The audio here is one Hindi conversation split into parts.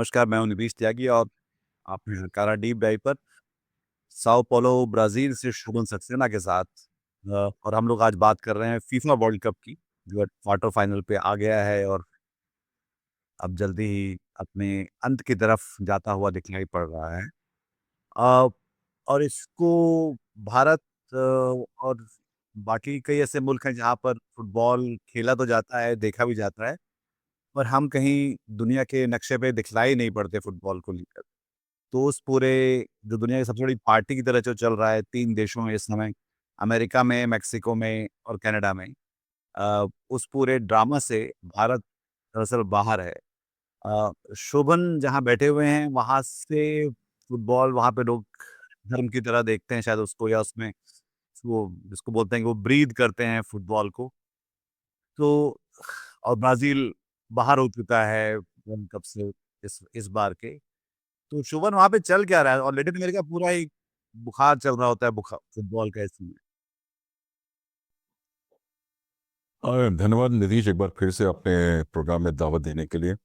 नमस्कार, मैं हूं नितीश त्यागी और आप हैं कारा डीप डाइव पर साओ paulo ब्राजील से शुभम सक्सेना के साथ। और हम लोग आज बात कर रहे हैं फीफा वर्ल्ड कप की, जो क्वार्टर फाइनल पे आ गया है और अब जल्दी ही अपने अंत की तरफ जाता हुआ दिखाई पड़ रहा है। अ, और इसको भारत और बाकी कई ऐसे मुल्क हैं जहाँ पर फुटबॉल खेला तो जाता है, देखा भी जाता है, पर हम कहीं दुनिया के नक्शे पे दिखलाई नहीं पड़ते फुटबॉल को लेकर। तो उस पूरे जो दुनिया की सबसे बड़ी पार्टी की तरह जो चल रहा है 3 देशों में इस समय, अमेरिका में, मेक्सिको में और कनाडा में, उस पूरे ड्रामा से भारत दरअसल बाहर है। शोभन जहाँ बैठे हुए हैं वहाँ से फुटबॉल वहाँ पे लोग धर्म की तरह देखते हैं शायद उसको, या उसमें वो जिसको बोलते हैं कि वो ब्रीथ करते हैं फुटबॉल को। तो और ब्राज़ील बाहर हो चुका है वर्ल्ड कप से इस बार के। तो शुभन वहाँ पे चल क्या रहा है? और लैटिन अमेरिका पूरा ही बुखार चल रहा होता है फुटबॉल का इसमें। धन्यवाद नितीश, एक बार फिर से अपने प्रोग्राम में दावत देने के लिए।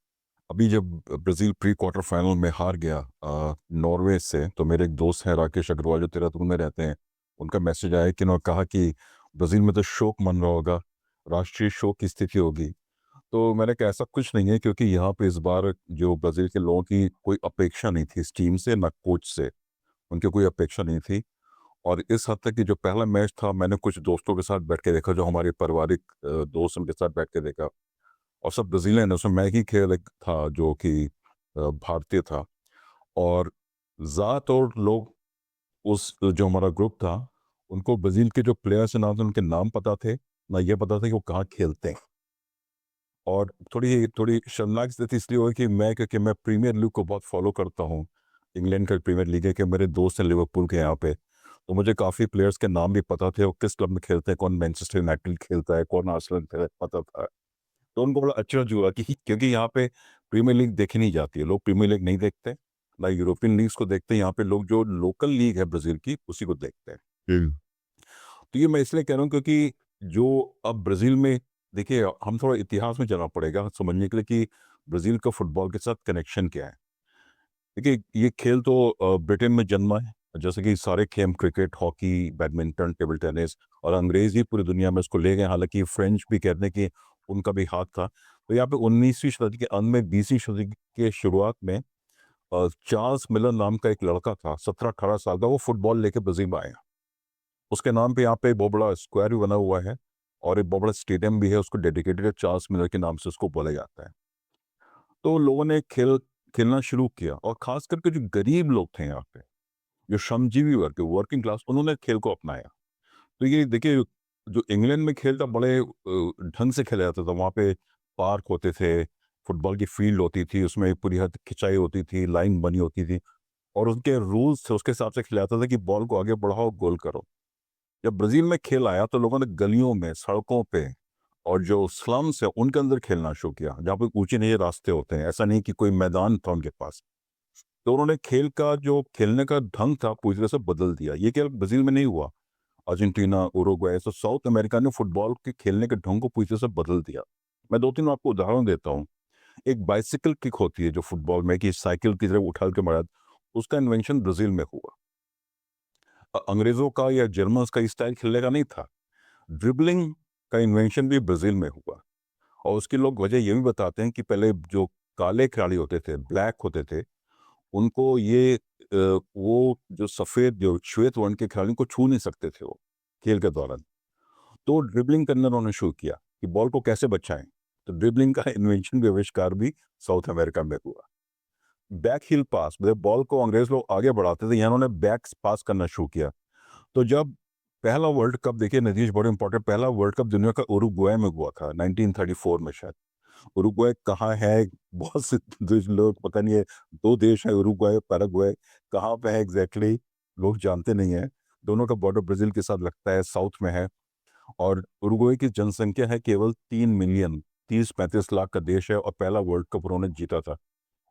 अभी जब ब्राज़ील प्री क्वार्टर फाइनल में हार गया नॉर्वे से, तो मेरे एक दोस्त हैं राकेश अग्रवाल जो देहरादून में रहते हैं, उनका मैसेज आया कि उन्होंने कहा कि ब्राज़ील में तो शोक मन रहा होगा, राष्ट्रीय शोक की स्थिति होगी। तो मैंने कहा ऐसा कुछ नहीं है, क्योंकि यहाँ पे इस बार जो ब्राज़ील के लोगों की कोई अपेक्षा नहीं थी इस टीम से, ना कोच से, उनकी कोई अपेक्षा नहीं थी। और इस हद तक कि जो पहला मैच था, मैंने कुछ दोस्तों के साथ बैठ के देखा, जो हमारे पारिवारिक दोस्त, उनके साथ बैठ के देखा, और सब ब्राज़ीलियन है, उसमें मैं ही खेल एक था जो कि भारतीय था। और ज़्यादातर लोग, उस जो हमारा ग्रुप था, उनको ब्राज़ील के जो प्लेयर्स हैं ना तो उनके नाम पता थे, ना ये पता था कि वो कहाँ खेलते हैं। और थोड़ी थोड़ी शर्मनाक स्थिति इसलिए हुई कि क्योंकि मैं प्रीमियर लीग को बहुत फॉलो करता हूँ, इंग्लैंड का प्रीमियर लीग है, कि मेरे दोस्त हैं लिवरपूल के यहाँ पे, तो मुझे काफ़ी प्लेयर्स के नाम भी पता थे, वो किस क्लब में खेलते हैं, कौन मैनचेस्टर यूनाइटेड खेलता है, कौन आर्सेनल खेलता है, पता था। तो उनको बड़ा अचरज हुआ कि क्योंकि यहाँ पे प्रीमियर लीग देखी नहीं जाती है, लोग प्रीमियर लीग नहीं देखते, ना यूरोपियन लीग्स को देखते हैं, यहाँ पे लोग जो लोकल लीग है ब्राज़ील की उसी को देखते हैं। तो ये मैं इसलिए कह रहा हूँ क्योंकि जो अब ब्राज़ील में, देखिए, हम थोड़ा इतिहास में जाना पड़ेगा समझने के लिए कि ब्राज़ील का फुटबॉल के साथ कनेक्शन क्या है। देखिए, ये खेल तो ब्रिटेन में जन्मा है, जैसे कि सारे खेल, cricket, hockey, badminton, table tennis, और अंग्रेज ही पूरी दुनिया में इसको ले गए, हालांकि फ्रेंच भी कहते हैं कि उनका भी हाथ था। तो यहाँ पे 19वीं शताब्दी के अंत में, 20वीं शताब्दी के शुरुआत में चार्ल्स मिलर नाम का एक लड़का था, 17-18 साल का, वो फुटबॉल लेके ब्राज़ील में आया। उसके नाम पे यहाँ पे एक बहुत बड़ा स्क्वायर भी बना हुआ है, और एक बहुत बड़ा स्टेडियम भी है, उसको डेडिकेटेड है, चार्ल्स मिलर के नाम से उसको बोला जाता है। तो लोगों ने खेलना शुरू किया, और खास करके जो गरीब लोग थे यहाँ पे, जो श्रमजीवी वर्ग, वर्किंग क्लास, उन्होंने खेल को अपनाया। तो ये देखिए, जो इंग्लैंड में खेल था, बड़े ढंग से खेला जाता था। वहाँ पे पार्क होते थे, फुटबॉल की फील्ड होती थी, उसमें पूरी हद खिंचाई होती थी, लाइन बनी होती थी, और उनके रूल्स थे, उसके हिसाब से खिलाता था कि बॉल को आगे बढ़ाओ, गोल करो। जब ब्राज़ील में खेल आया, तो लोगों ने गलियों में, सड़कों पे, और जो स्लम्स है उनके अंदर खेलना शुरू किया, जहाँ पे ऊंचे नीचे रास्ते होते हैं, ऐसा नहीं कि कोई मैदान था उनके पास। तो उन्होंने खेल का जो खेलने का ढंग था पूरी तरह से बदल दिया। ये केवल ब्राज़ील में नहीं हुआ, अर्जेंटीना, उरुग्वे, तो साउथ अमेरिका ने फुटबॉल के खेलने के ढंग को पूरी तरह से बदल दिया। मैं 2-3 आपको उदाहरण देता हूँ। एक बाइसिकल किक होती है जो फुटबॉल में, कि साइकिल की तरह उठा के मारा, उसका इन्वेंशन ब्राज़ील में हुआ। अंग्रेजों का या जर्मन्स का इस स्टाइल खेलने का नहीं था। ड्रिबलिंग का इन्वेंशन भी ब्राज़ील में हुआ, और उसके लोग वजह ये भी बताते हैं कि पहले जो काले खिलाड़ी होते थे, ब्लैक होते थे, उनको ये वो जो सफ़ेद, जो श्वेत वर्ण के खिलाड़ियों को छू नहीं सकते थे वो खेल के दौरान। तो ड्रिबलिंग करना उन्होंने शुरू किया कि बॉल को कैसे बचाएं। तो ड्रिबलिंग का इन्वेंशन भी, आविष्कार भी साउथ अमेरिका में हुआ। बैक हिल पास, मतलब बॉल को अंग्रेज लोग आगे बढ़ाते थे, यहाँ उन्होंने बैक पास करना शुरू किया। तो जब पहला वर्ल्ड कप, देखिए नीतीश, बड़े इंपॉर्टेंट, पहला वर्ल्ड कप दुनिया का उरुग्वे में हुआ था 1934 में शायद। उरुग्वे कहाँ है, बहुत से देश लोग पता नहीं है, दो देश है, उरुग्वे, पैराग्वे, कहाँ पे है एग्जैक्टली लोग जानते नहीं है। दोनों का बॉर्डर ब्राजील के साथ लगता है, साउथ में है। और उरुग्वे की जनसंख्या है केवल 3 मिलियन, 30-35 लाख का देश है, और पहला वर्ल्ड कप उन्होंने जीता था।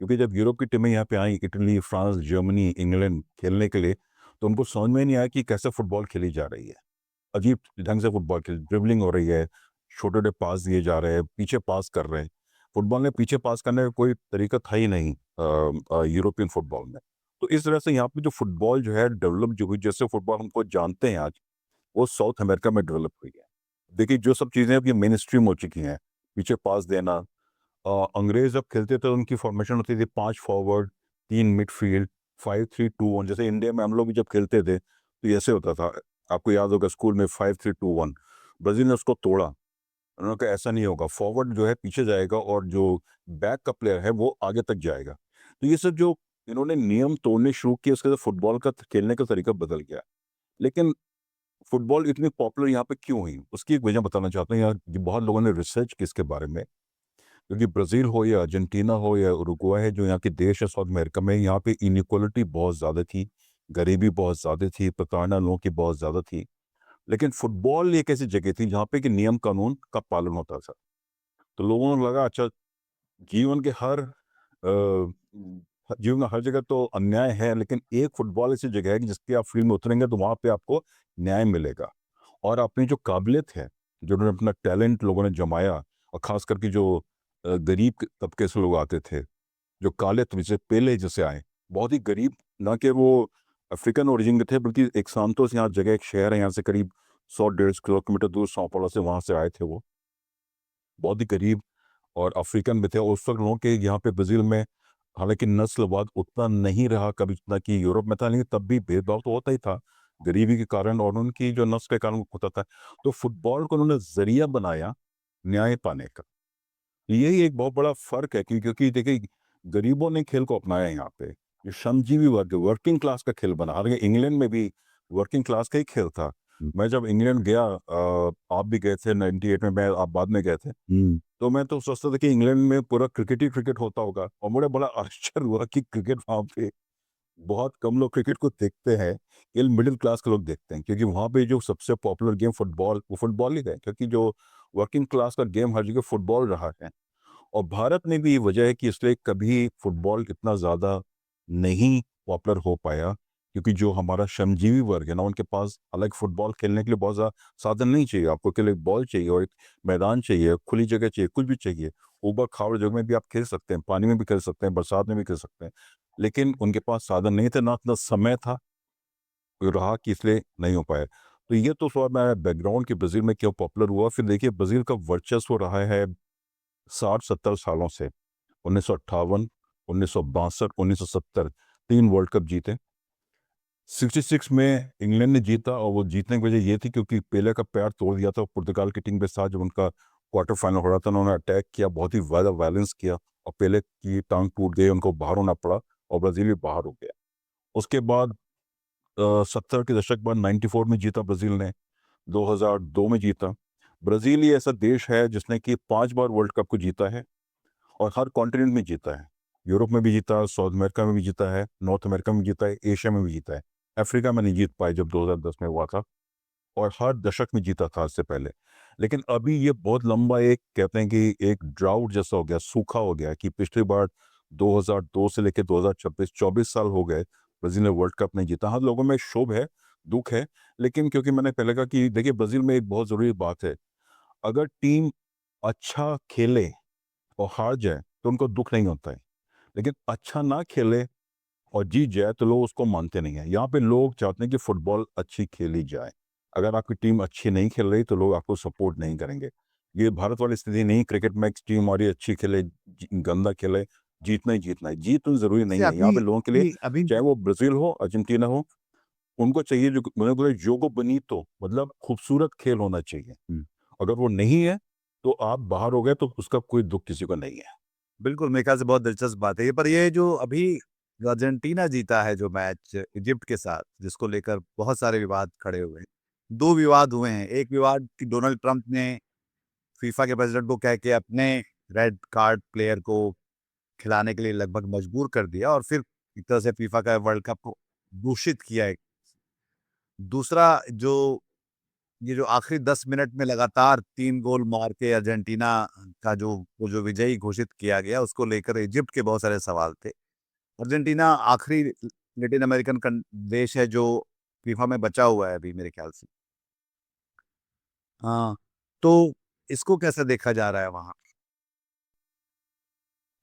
क्योंकि जब यूरोप की टीमें यहाँ पे आई, इटली, फ्रांस, जर्मनी, इंग्लैंड खेलने के लिए, तो उनको समझ में नहीं आया कि कैसे फुटबॉल खेली जा रही है। अजीब ढंग से फुटबॉल खेल, ड्रिबलिंग हो रही है, छोटे छोटे पास दिए जा रहे हैं, पीछे पास कर रहे हैं। फुटबॉल में पीछे पास करने का कोई तरीका था ही नहीं यूरोपियन फुटबॉल में। तो इस तरह से यहाँ पे जो फुटबॉल जो है डेवलप जो हुई, जैसे फुटबॉल हमको जानते हैं आज, वो साउथ अमेरिका में डेवलप हुई है। देखिए जो सब चीज़ें अब ये मेन स्ट्रीम हो चुकी हैं, पीछे पास देना, अंग्रेज जब खेलते थे तो उनकी फॉर्मेशन होती थी 5 फॉरवर्ड, 3 मिडफील्ड, 5-3-2-1। जैसे इंडिया में हम लोग भी जब खेलते थे तो ऐसे होता था, आपको याद होगा स्कूल में 5-3-2-1। ब्राजील ने उसको तोड़ा, उन्होंने कहा ऐसा नहीं होगा, फॉरवर्ड जो है पीछे जाएगा और जो बैक का प्लेयर है वो आगे तक जाएगा। तो ये सब जो इन्होंने नियम तोड़ने शुरू किए, उसके बाद फुटबॉल का खेलने का तरीका बदल गया। लेकिन फुटबॉल इतनी पॉपुलर यहाँ पे क्यों हुई, उसकी एक वजह बताना चाहता हूँ। यार ये बहुत लोगों ने रिसर्च की इसके बारे में, क्योंकि ब्राज़ील हो या अर्जेंटीना हो या उरुग्वे है, जो यहाँ के देश है साउथ अमेरिका में, यहाँ पे इनइक्वालिटी बहुत ज़्यादा थी, गरीबी बहुत ज़्यादा थी, प्रताड़ना लोगों की बहुत ज़्यादा थी। लेकिन फुटबॉल एक ऐसी जगह थी जहाँ पे कि नियम कानून का पालन होता था। तो लोगों को लगा अच्छा, जीवन के हर जीवन में हर जगह तो अन्याय है, लेकिन एक फुटबॉल ऐसी जगह है कि जिसके आप फील्ड में उतरेंगे तो वहाँ पे आपको न्याय मिलेगा। और अपनी जो काबिलियत है, जो उन्होंने अपना टैलेंट लोगों ने जमाया, और ख़ास करके जो गरीब तबके से लोग आते थे, जो काले थे, जैसे पेले जैसे आए, बहुत ही गरीब, ना कि वो अफ्रीकन ओरिजिन के थे, बल्कि एक सांतोस यहाँ जगह, एक शहर है यहाँ से करीब 100-150 किलोमीटर दूर, सौ paulo से, वहाँ से आए थे वो। बहुत ही गरीब और अफ्रीकन में थे। और उस वक्त लोगों के यहाँ पे ब्राज़ील में, हालाँकि नस्लवाद उतना नहीं रहा कभी जितना कि यूरोप में था, लेकिन तब भी भेदभाव तो होता ही था, गरीबी के कारण और उनकी जो नस्ल के कारण होता था। तो फुटबॉल को उन्होंने ज़रिया बनाया न्याय पाने का। यही एक बहुत बड़ा फ़र्क है कि क्योंकि देखिए गरीबों ने खेल को अपनाया यहाँ पे। जो श्रमजीवी वर्ग है, वर्किंग क्लास का खेल बना। हालाँकि इंग्लैंड में भी वर्किंग क्लास का ही खेल था। मैं जब इंग्लैंड गया, आप भी गए थे 98 में, मैं आप बाद में गए थे। तो मैं तो सोचता था कि इंग्लैंड में पूरा क्रिकेट ही क्रिकेट होता होगा, और मुझे बड़ा आश्चर्य हुआ कि क्रिकेट वहाँ पे बहुत कम लोग क्रिकेट को देखते हैं, केवल मिडिल क्लास के लोग देखते हैं, क्योंकि वहाँ पे जो सबसे पॉपुलर गेम फुटबॉल, वो फुटबॉल ही है, क्योंकि जो वर्किंग क्लास का गेम हर जगह फुटबॉल रहा है। और भारत में भी ये वजह है कि इसलिए कभी फुटबॉल इतना ज़्यादा नहीं पॉपुलर हो पाया, क्योंकि जो हमारा श्रमजीवी वर्ग है ना, उनके पास अलग फुटबॉल खेलने के लिए बहुत ज़्यादा साधन नहीं चाहिए। आपको केवल एक बॉल चाहिए और एक मैदान चाहिए, खुली जगह चाहिए, कुछ भी चाहिए। ऊबड़-खाबड़ जगह में भी आप खेल सकते हैं, पानी में भी खेल सकते हैं, बरसात में भी खेल सकते हैं। लेकिन उनके पास साधन नहीं थे, ना इतना समय था, रहा, कि इसलिए नहीं हो पाया। तो ये तो थोड़ा मेरा बैकग्राउंड कि ब्राज़ील में क्यों पॉपुलर हुआ। फिर देखिए ब्राज़ील का वर्चस्व रहा है 60-70 सालों से। 1958, 1962, 1970, 3 वर्ल्ड कप जीते। 66 में इंग्लैंड ने जीता, और वो जीतने की वजह ये थी क्योंकि पेले का पैर तोड़ दिया था पुर्तगाल की टीम के साथ। जब उनका क्वार्टर फाइनल हो रहा था, उन्होंने अटैक किया, बहुत ही ज़्यादा वायलेंस किया, और पेले की टांग टूट गई, उनको बाहर होना पड़ा, और ब्राज़ील भी बाहर हो गया। उसके बाद 70 के दशक बाद 94 में जीता ब्राज़ील ने, 2002 में जीता। ब्राज़ील ही ऐसा देश है जिसने कि 5 बार वर्ल्ड कप को जीता है, और हर कॉन्टिनेंट में जीता है। यूरोप में भी जीता, साउथ अमेरिका में भी जीता है, नॉर्थ अमेरिका में जीता है, एशिया में भी जीता है। अफ्रीका में नहीं जीत पाए जब 2010 में हुआ था, और हर दशक में जीता था इससे पहले। लेकिन अभी ये बहुत लंबा, एक कहते हैं कि एक ड्राउट जैसा हो गया, सूखा हो गया, कि पिछली बार 2002 से लेके 2026, 24 साल हो गए ब्राज़ील ने वर्ल्ड कप नहीं जीता। हाँ, लोगों में क्षोभ है, दुःख है, लेकिन क्योंकि मैंने पहले कहा कि देखिए ब्राज़ील में एक बहुत ज़रूरी बात है, अगर टीम अच्छा खेले और हार जाए तो उनको दुःख नहीं होता है। लेकिन अच्छा ना खेले और जीत जाए तो लोग उसको मानते नहीं हैं। यहाँ पे लोग चाहते हैं कि फुटबॉल अच्छी खेली जाए। अगर आपकी टीम अच्छी नहीं खेल रही तो लोग आपको सपोर्ट नहीं करेंगे। ये भारत वाली स्थिति नहीं, क्रिकेट में एक टीम हमारी अच्छी खेले, गंदा खेले, जीतना ही जीतना है। जीत तो ज़रूरी जैसे नहीं है। यहाँ अभी पे लोगों के लिए, अभी अभी चाहे वो ब्राज़ील हो, अर्जेंटीना हो, उनको चाहिए जो मैंने बोला, जोगो बनीतो, मतलब खूबसूरत खेल होना चाहिए। अगर वो नहीं है, तो आप बाहर हो गए तो उसका कोई दुःख किसी को नहीं है। बिल्कुल, मेरे ख्याल से बहुत दिलचस्प बात है ये। पर ये जो अभी जो अर्जेंटीना जीता है जो मैच इजिप्ट के साथ, जिसको लेकर बहुत सारे विवाद खड़े हुए हैं। 2 विवाद हुए हैं। एक विवाद कि डोनाल्ड ट्रंप ने फीफा के प्रेसिडेंट को कह के अपने रेड कार्ड प्लेयर को खिलाने के लिए लगभग मजबूर कर दिया, और फिर एक तरह से फीफा का वर्ल्ड कप को दूषित किया है। दूसरा जो ये जो आखिरी 10 मिनट में लगातार 3 गोल मार के अर्जेंटीना का जो विजयी घोषित किया गया, उसको लेकर इजिप्ट के बहुत सारे सवाल थे। अर्जेंटीना आखिरी लैटिन अमेरिकन देश है जो फीफा में बचा हुआ है अभी मेरे ख्याल से। हाँ, तो इसको कैसे देखा जा रहा है वहाँ?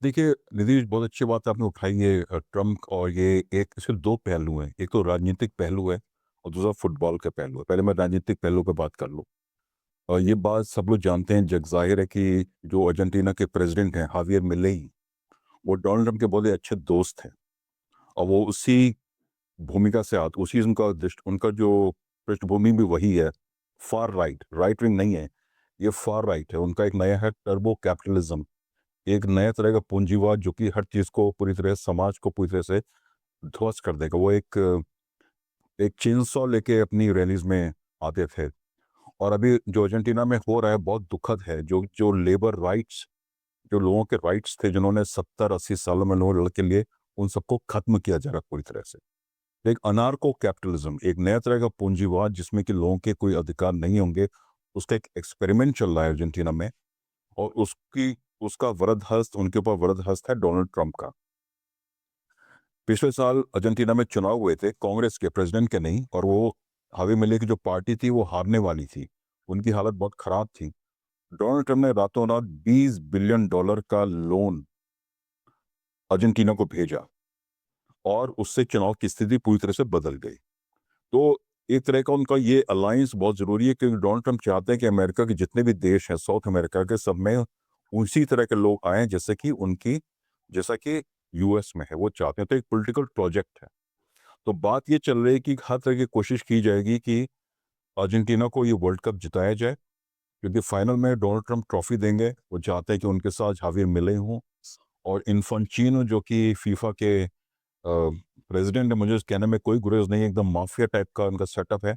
देखिए निधि, बहुत अच्छी बात आपने उठाई है। ट्रम्प और ये एक, इसके दो पहलू हैं, एक तो राजनीतिक पहलू है और दूसरा फुटबॉल का पहलू है। पहले मैं राजनीतिक पहलू पे बात कर लूँ। और ये बात सब लोग जानते हैं, जग जाहिर है कि जो अर्जेंटीना के प्रेसिडेंट हैं हावियर मिलेई, वो डोनाल्ड ट्रम्प के बहुत ही अच्छे दोस्त हैं। और वो उसी भूमिका से आते, उसी उनका उनका जो पृष्ठभूमि भी वही है, फार राइट, राइट विंग नहीं है, ये फार राइट है। उनका एक नया है टर्बो कैपिटलिज्म, एक नया तरह का पूंजीवाद जो कि हर चीज को पूरी तरह, समाज को पूरी तरह से ध्वस्त कर देगा। वो एक एक चेनसॉ लेके अपनी रैलीज में आते थे। और अभी जो अर्जेंटीना में हो रहा है बहुत दुखद है। जो जो लेबर राइट्स, जो लोगों के राइट्स थे, जिन्होंने 70-80 सालों में लोगों लड़ के लिए, उन सबको खत्म किया जा रहा है पूरी तरह से। एक अनार्को कैपिटलिज्म, एक नया तरह का पूंजीवाद जिसमें कि लोगों के कोई अधिकार नहीं होंगे, उसका एक एक्सपेरिमेंट चल रहा है अर्जेंटीना में। और उसका वरद हस्त, उनके ऊपर वरद हस्त है डोनाल्ड ट्रंप का। पिछले साल अर्जेंटीना में चुनाव हुए थे, कांग्रेस के, प्रेसिडेंट के नहीं, और वो हावी मिले की जो पार्टी थी वो हारने वाली थी, उनकी हालत बहुत खराब थी। डोनाल्ड ट्रंप ने रातों रात $20 बिलियन का लोन अर्जेंटीना को भेजा और उससे चुनाव की स्थिति पूरी तरह से बदल गई। तो एक तरह का उनका ये अलायंस बहुत जरूरी है, क्योंकि डोनाल्ड ट्रंप चाहते हैं कि अमेरिका के जितने भी देश हैं, साउथ अमेरिका के, सब में उसी तरह के लोग आए जैसे कि उनकी, जैसा कि यूएस में है, वो चाहते हैं। तो एक पॉलिटिकल प्रोजेक्ट है। तो बात ये चल रही है कि हर तरह की कोशिश की जाएगी कि अर्जेंटीना को ये वर्ल्ड कप जिताया जाए, क्योंकि फाइनल में डोनाल्ड ट्रंप ट्रॉफी देंगे। वो चाहते हैं कि उनके साथ जावियर मिले हों और इन्फेंटिनो जो कि फीफा के प्रेसिडेंट है। मुझे इस कहने में कोई गुरेज नहीं है, एकदम माफिया टाइप का उनका सेटअप है।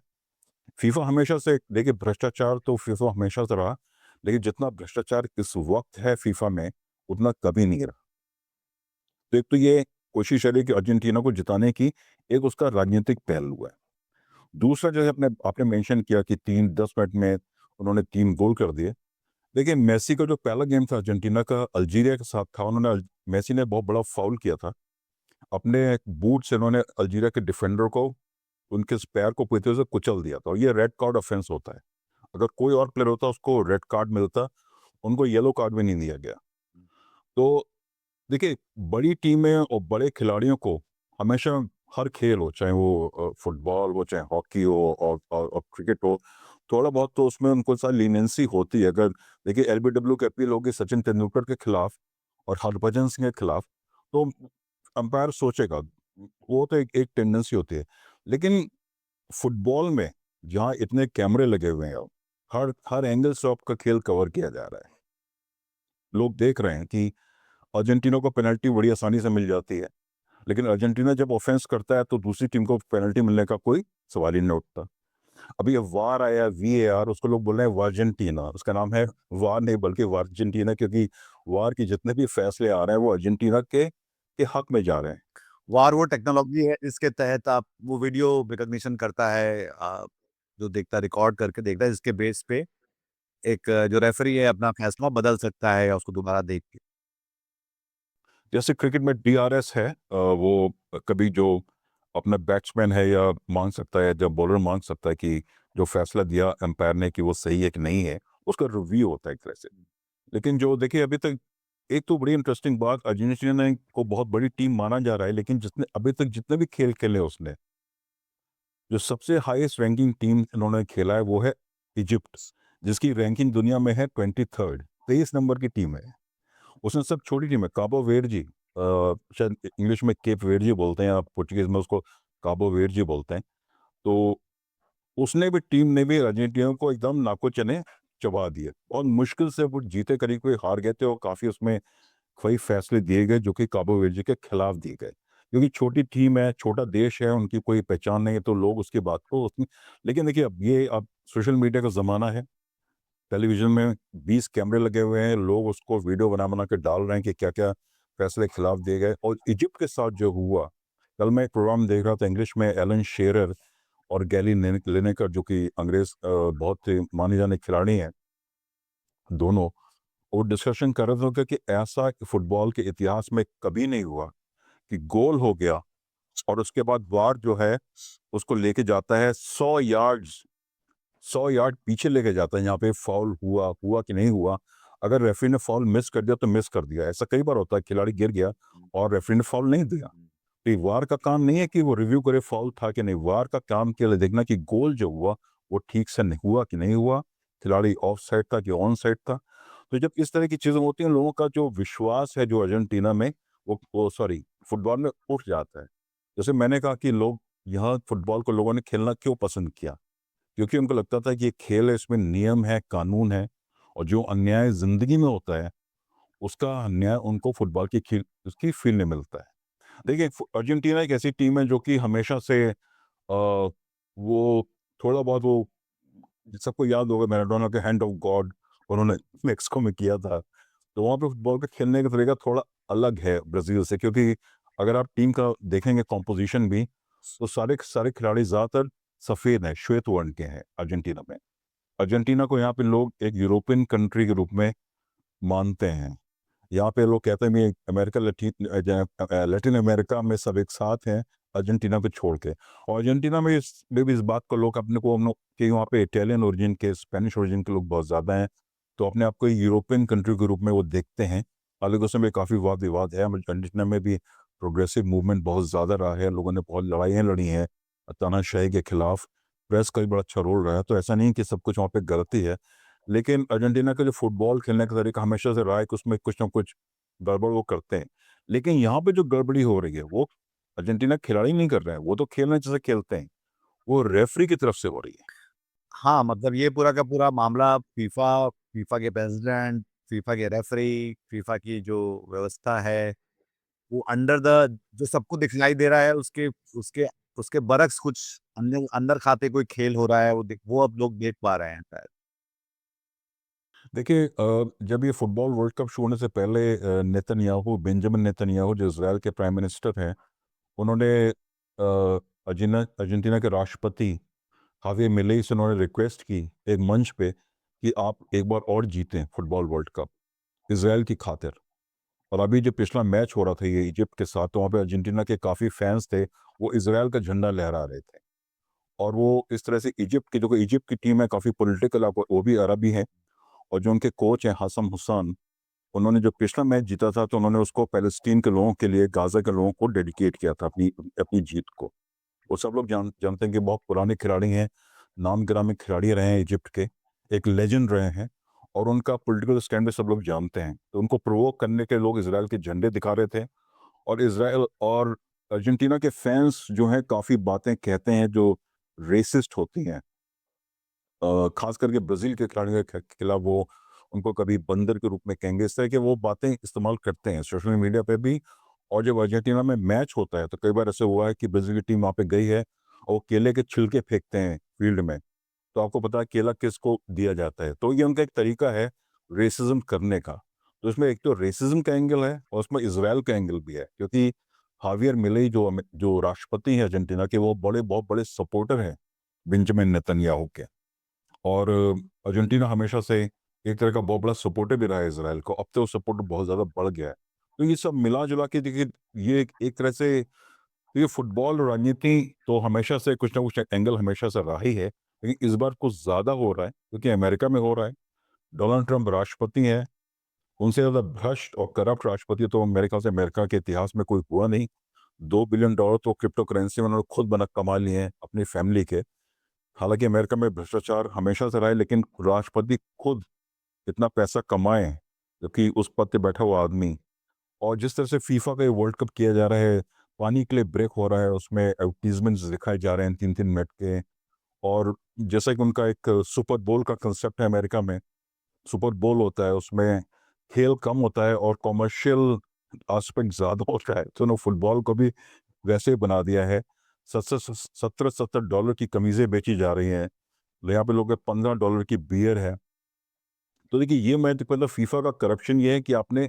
फीफा हमेशा से, देखिए भ्रष्टाचार तो फीफा हमेशा से रहा, लेकिन जितना भ्रष्टाचार इस वक्त है फीफा में, उतना कभी नहीं रहा। तो एक तो ये कोशिश है कि अर्जेंटीना को जिताने की, एक उसका राजनीतिक पहलू है। दूसरा जो है, अपने आपने मेंशन किया कि 10 मिनट में उन्होंने 3 गोल कर दिए। देखिए मेसी का जो पहला गेम था अर्जेंटीना का, अल्जीरिया के साथ था, मेसी ने बहुत बड़ा फाउल किया था। अपने बूट से उन्होंने अल्जीरिया के डिफेंडर को, उनके पैर को पूरी तरह से कुचल दिया था, और ये रेड कार्ड ऑफेंस होता है। अगर कोई और प्लेयर होता उसको रेड कार्ड मिलता, उनको येलो कार्ड भी नहीं दिया गया। तो देखिए बड़ी टीमें और बड़े खिलाड़ियों को हमेशा, हर खेल हो, चाहे वो फुटबॉल हो, चाहे हॉकी हो, और क्रिकेट हो, थोड़ा बहुत तो उसमें उनको सारी लीनेंसी होती है। अगर देखिए एलबीडब्ल्यू की अपील होगी सचिन तेंदुलकर के खिलाफ और हरभजन सिंह के खिलाफ, तो अंपायर सोचेगा, वो तो एक टेंडेंसी होती है। लेकिन फुटबॉल में जहाँ इतने कैमरे लगे हुए हैं, हर हर एंगल से आपका खेल कवर किया जा रहा है। लोग देख रहे हैं कि अर्जेंटीना को पेनल्टी बड़ी आसानी से मिल जाती है, लेकिन अर्जेंटीना जब ऑफेंस करता है तो दूसरी टीम को पेनल्टी मिलने का कोई सवाल ही नहीं उठता। अभी ये वार आया, वीएआर, उसको लोग बोल रहे हैं वार्जेंटीना, उसका नाम है वार नहीं बल्कि वार्जेंटीना, क्योंकि वार की जितने भी फैसले आ रहे हैं वो अर्जेंटीना के हक में जा रहे हैं। वार वो टेक्नोलॉजी है जिसके तहत आप वो वीडियो रिकॉग्निशन करता है, जो देखता रिकॉर्ड करके देखता है, जिसके बेस पे एक जो रेफरी है अपना फैसला बदल सकता है या उसको दोबारा देख के। जैसे क्रिकेट में डीआरएस है, वो कभी जो अपना बैट्समैन है या मांग सकता है, जब बॉलर मांग सकता है कि जो फैसला दिया अंपायर ने कि वो सही है कि नहीं है, उसका रिव्यू होता है एक तरह से। लेकिन जो देखिए अभी तक, एक तो बड़ी इंटरेस्टिंग बात, अर्जेंटीना को बहुत बड़ी टीम माना जा रहा है, लेकिन जितने अभी तक जितने भी खेल खेले उसने, जो सबसे हाईएस्ट रैंकिंग टीम इन्होंने खेला है वो है इजिप्ट, जिसकी रैंकिंग दुनिया में है 23rd, 23 नंबर की टीम है। उसने सब छोटी टीम है, काबो वेर्जी, शायद इंग्लिश में केप वेर्जी बोलते हैं, आप पुर्तगीज में उसको काबो वेर्जी बोलते हैं। तो उसने भी, टीम ने भी अर्जेंटीना को एकदम नाको चने चबा दिए, और मुश्किल से वो जीते, करीब कोई हार गए थे, और काफी उसमें कई फैसले दिए गए जो कि काबो वेर्जी के खिलाफ दिए गए, क्योंकि छोटी टीम है, छोटा देश है, उनकी कोई पहचान नहीं है, तो लोग उसकी बात को उसमें। लेकिन देखिए अब सोशल मीडिया का जमाना है, टेलीविजन में 20 कैमरे लगे हुए हैं, लोग उसको वीडियो बना बना के डाल रहे हैं कि क्या क्या फैसले खिलाफ दिए गए। और इजिप्ट के साथ जो हुआ, कल मैं एक प्रोग्राम देख रहा था इंग्लिश में, एलन शेरर और गैरी लिनेकर, जो कि अंग्रेज बहुत ही माने जाने खिलाड़ी हैं दोनों, वो डिस्कशन कर रहे थे कि ऐसा फुटबॉल के इतिहास में कभी नहीं हुआ कि गोल हो गया और उसके बाद वार जो है उसको लेके जाता है 100 यार्ड पीछे लेके जाता है, यहाँ पे फाउल हुआ हुआ कि नहीं हुआ, अगर रेफरी ने फॉल मिस कर दिया तो मिस कर दिया। ऐसा कई बार होता है, खिलाड़ी गिर गया और रेफरी ने फॉल नहीं दिया। तो वार का काम नहीं है कि वो रिव्यू करे फॉल था कि नहीं, वार का काम केवल देखना कि गोल जो हुआ वो ठीक से नहीं हुआ कि नहीं हुआ, खिलाड़ी ऑफ साइड था कि ऑन साइड था। तो जब इस तरह की चीज़ें होती हैं, लोगों का जो विश्वास है जो अर्जेंटीना में वो सॉरी फुटबॉल में उठ जाता है। जैसे मैंने कहा कि लोग यहाँ फुटबॉल को लोगों ने खेलना क्यों पसंद किया, क्योंकि उनको लगता था कि ये खेल है, इसमें नियम है, कानून है, और जो अन्याय ज़िंदगी में होता है उसका अन्याय उनको फुटबॉल की खेल उसकी फील में मिलता है। देखिए अर्जेंटीना एक ऐसी टीम है जो कि हमेशा से वो थोड़ा बहुत वो सबको याद होगा मैराडोना के हैंड ऑफ गॉड उन्होंने मेक्सिको में किया था। तो वहाँ पे फुटबॉल का खेलने का तरीका थोड़ा अलग है ब्राज़ील से, क्योंकि अगर आप टीम का देखेंगे कॉम्पोजिशन भी, तो सारे के सारे खिलाड़ी ज़्यादातर सफ़ेद हैं, श्वेत वर्ण के हैं अर्जेंटीना में। अर्जेंटीना को यहाँ पे लोग एक यूरोपियन कंट्री के रूप में मानते हैं। यहाँ पे लोग कहते हैं भी अमेरिका लैटिन अमेरिका में सब एक साथ हैं, अर्जेंटीना को छोड़ के। और अर्जेंटीना में इस बात को लोग अपने को हम लोग कि वहाँ पे इटालियन ओरिजिन के, स्पेनिश ओरिजिन के लोग बहुत ज़्यादा हैं, तो अपने आप को यूरोपियन कंट्री के रूप में वो देखते हैं। हालांकि उसमें काफ़ी वाद विवाद है, अर्जेंटीना में भी प्रोग्रेसिव मूवमेंट बहुत ज़्यादा रहा है, लोगों ने बहुत लड़ाइयाँ लड़ी हैं तानाशाही के खिलाफ, प्रेस का भी बड़ा अच्छा रोल रहा है। तो ऐसा नहीं कि सब कुछ वहाँ पे गलती है, लेकिन अर्जेंटीना का जो फुटबॉल खेलने का तरीका हमेशा से रहा है कि उसमें कुछ ना कुछ गड़बड़ वो करते हैं। लेकिन यहाँ पे जो गड़बड़ी हो रही है वो अर्जेंटीना खिलाड़ी नहीं कर रहे हैं, वो तो खेलना जैसे खेलते हैं, वो रेफरी की तरफ से हो रही है। हाँ, मतलब ये पूरा का पूरा मामला फीफा, फीफा के प्रेसिडेंट, फीफा के रेफरी, फीफा की जो व्यवस्था है, वो अंडर द जो सबको दिखलाई दे रहा है उसके उसके उसके बरक्स कुछ अंदर अंदर खाते कोई खेल हो रहा है, वो अब लोग देख पा रहे हैं शायद। देखिए जब ये फुटबॉल वर्ल्ड कप शुरू होने से पहले नेतन्याहू, बेंजामिन नेतन्याहू जो इज़राइल के प्राइम मिनिस्टर हैं, उन्होंने अर्जेंटीना के राष्ट्रपति हावियर मिलेई से उन्होंने रिक्वेस्ट की एक मंच पे कि आप एक बार और जीतें फुटबॉल वर्ल्ड कप इज़राइल की खातिर। और अभी जो पिछला मैच हो रहा था ये इजिप्ट के साथ, तो वहाँ पे अर्जेंटीना के काफ़ी फैंस थे, वो इज़राइल का झंडा लहरा रहे थे। और वो इस तरह से इजिप्ट की टीम है काफ़ी पॉलिटिकल, आपको वो भी अरबी है, और जो उनके कोच हैं हासम हुसैन, उन्होंने जो पिछला मैच जीता था तो उन्होंने उसको पैलेस्टीन के लोगों के लिए, गाज़ा के लोगों को डेडिकेट किया था अपनी अपनी जीत को। वो सब लोग जानते हैं कि बहुत पुराने खिलाड़ी हैं, नाम-गिरामी खिलाड़ी रहे हैं इजिप्ट के, एक लेजेंड रहे हैं, और उनका पॉलिटिकल स्टैंड भी सब लोग जानते हैं। तो उनको प्रोवोक करने के लोग इज़राइल के झंडे दिखा रहे थे, और इज़राइल और अर्जेंटीना के फैंस जो हैं काफ़ी बातें कहते हैं जो रेसिस्ट होती हैं। खास करके ब्राज़ील के खिलाड़ियों के खिलाफ वो उनको कभी बंदर के रूप में कहेंगे, इस तरह के वो बातें इस्तेमाल करते हैं सोशल मीडिया पे भी। और जब अर्जेंटीना में मैच होता है तो कई बार ऐसे हुआ है कि ब्राज़ील की टीम वहाँ पे गई है और वो केले के छिलके फेंकते हैं फील्ड में, तो आपको पता है केला किसको दिया जाता है। तो ये उनका एक तरीका है रेसिज़्म करने का। तो इसमें एक तो रेसिज़्म का एंगल है और उसमें इज़राइल का एंगल भी है, क्योंकि हावियर मिलेई जो राष्ट्रपति हैं अर्जेंटीना के, वो बहुत बड़े सपोर्टर हैं बेंजामिन नेतन्याहू के। और अर्जेंटीना हमेशा से एक तरह का बहुत बड़ा सपोर्टर भी रहा है इज़राइल को, अब तो सपोर्ट बहुत ज़्यादा बढ़ गया है। तो ये सब मिला-जुला के देखिए, ये एक तरह से ये फुटबॉल राजनीति तो हमेशा से कुछ ना कुछ एंगल हमेशा से रहा ही है, लेकिन इस बार कुछ ज़्यादा हो रहा है क्योंकि अमेरिका में हो रहा है। डोनाल्ड ट्रंप राष्ट्रपति हैं, उनसे ज़्यादा भ्रष्ट और करप्ट राष्ट्रपति तो मेरे ख्याल से अमेरिका के इतिहास में कोई हुआ नहीं। $2 बिलियन तो क्रिप्टो करेंसी में उन्होंने खुद बना कमा लिए हैं अपनी फैमिली के। हालाँकि अमेरिका में भ्रष्टाचार हमेशा से रहा है, लेकिन राष्ट्रपति खुद इतना पैसा कमाएँ, जबकि उस पद पे बैठा हुआ आदमी, और जिस तरह से फीफा का ये वर्ल्ड कप किया जा रहा है, पानी के लिए ब्रेक हो रहा है, उसमें एडवर्टाइज़मेंट्स दिखाए जा रहे हैं 3-3 मिनट के। और जैसा कि उनका एक सुपर बोल का कांसेप्ट है अमेरिका में, सुपर बोल होता है, उसमें खेल कम होता है और कमर्शियल एस्पेक्ट ज़्यादा होता है, तो उन्होंने फुटबॉल को भी वैसे ही बना दिया है। 70-70 डॉलर की कमीज़ें बेची जा रही हैं, यहाँ पे लोगों के $15 की बियर है। तो देखिए, ये मैं तो कहता फीफा का करप्शन ये है कि आपने